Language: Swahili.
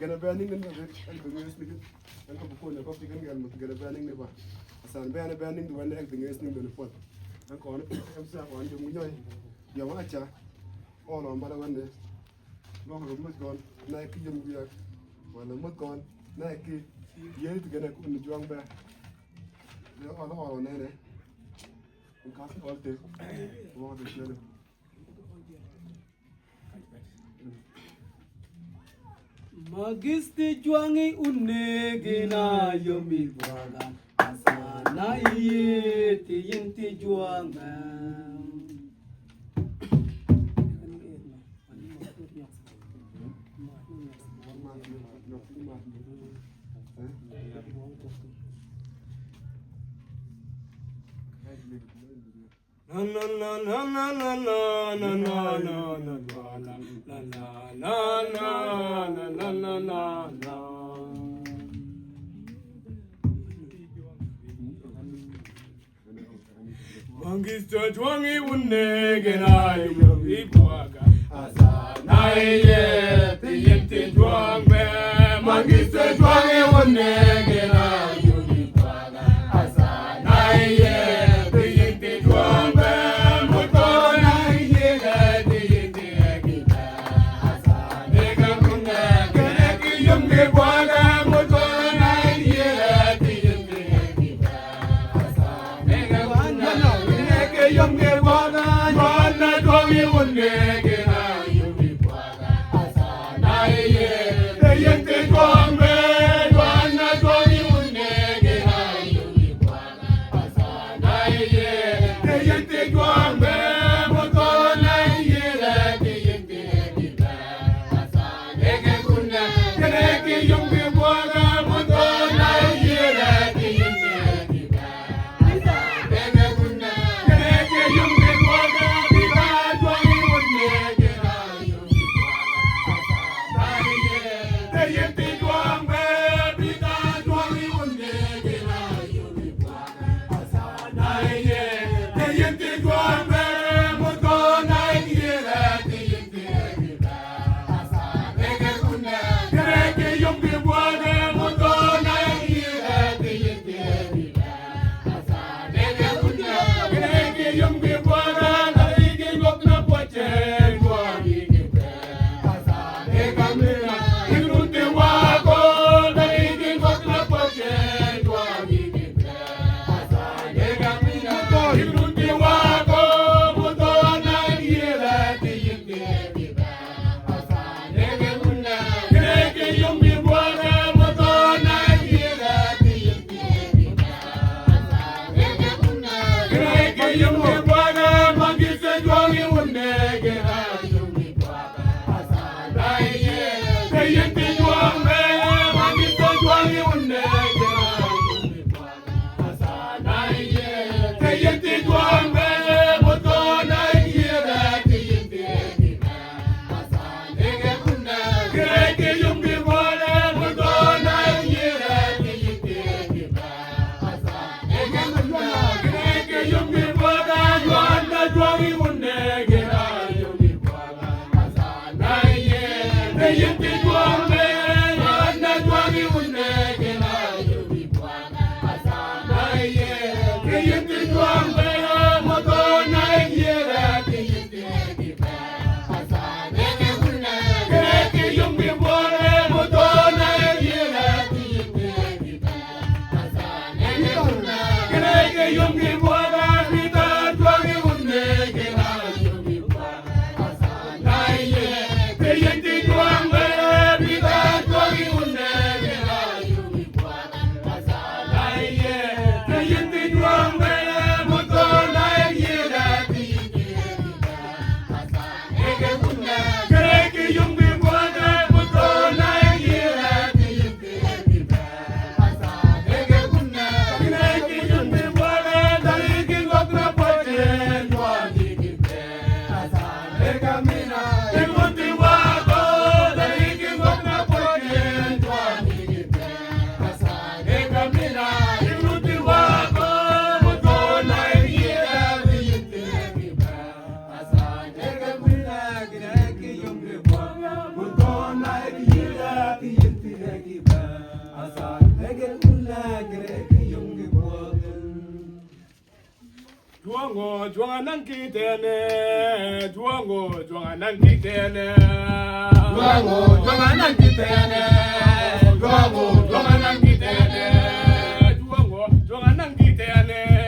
gana bayaning nan ak binges ni kan ko ko ne ko fi kan gana bayaning ni ba asan bayaning du wala ak binges ni do pot an ko ne am sa ko ande mu ñoy yo ma acha o no mbara wande no ko mu gon na ki jëm bu yak wala mu gon na ki yeri tu gana ko ni jong ba yo o ne ne ka fi olte mo do shele Magisti juangi unegi na yomi buaga asana iye ti yinti juanga na na na na na na na na na Mangista twangi unne gena yumi bwaga asana ye tiyente twangbe mangista twangi unne gena yumi bwaga asana ye tiyente twangbe mutona ye tiyente kita asana ga kunna gena yumi bwaga mutona ye tiyente kita asana ga kunna yumge bwaga jwana dwangi unge gena yumge bwaga asana ye teyente twambe jwana dwangi unge gena yumge bwaga asana ye teyente twambe motona ye teyente kita asana ge kunna geneke yumge bwaga motona ye teyente kita asana ge kunna yumge bwaga bida dwangi unge gena yumge bwaga asana ye teyente twambe bida dwangi unge gena yumge bwaga asana ye teyente twambe motona ye teyente kita asana ge kunna geneke yumge bwaga motona ye teyente kita asana ge kunna geneke yumge bwaga narige gokna poche dwangi gebe asana ge mina irunte wako narige gokna poche dwangi gebe asana ge mina irunte wako motona ye teyente kita asana ge kunna geneke yumge bwaga motona ye teyente kita asana ge kunna geneke yumge bwaga mangise dwangi unne gena yumge bwaga asana ye teyente twambe mangise dwangi unne gena yumge bwaga asana ye teyente twambe motona ye teyente kita asana ge kunna geneke yumge bwaga motona ye teyente kita asana ge kunna geneke yumge bwaga jwana dwangi unne gena yumge bwaga asana ye teyente twambe jwana dwangi unne gena yumge bwaga asana ye teyente twambe motona ye teyente kita asana ge kunna geneke yumge bwaga motona ye teyente kita asana ge kunna geneke yumge bwaga bida dwangi unne gena yumge bwaga asana ye teyente twambe bida dwangi unne gena yumge bwaga asana ye teyente twambe motona ye teyente kita asana ge kunna geneke yumge bwaga motona ye teyente kita asana ge kunna geneke yumge bwaga darige gokna poche dwangi gebe asana ge mina irunte wako darige gokna poche dwangi gebe asana ge mina irunte wako motona ye teyente kita asana ge mina geneke yumge bwaga motona ye teyente kita asana ge kunna geneke yumge bwaga Juango, juangan kitene, juango, juangan kitene, juango, juangan kitene, juango, juangan kitene, juango, juangan kitene.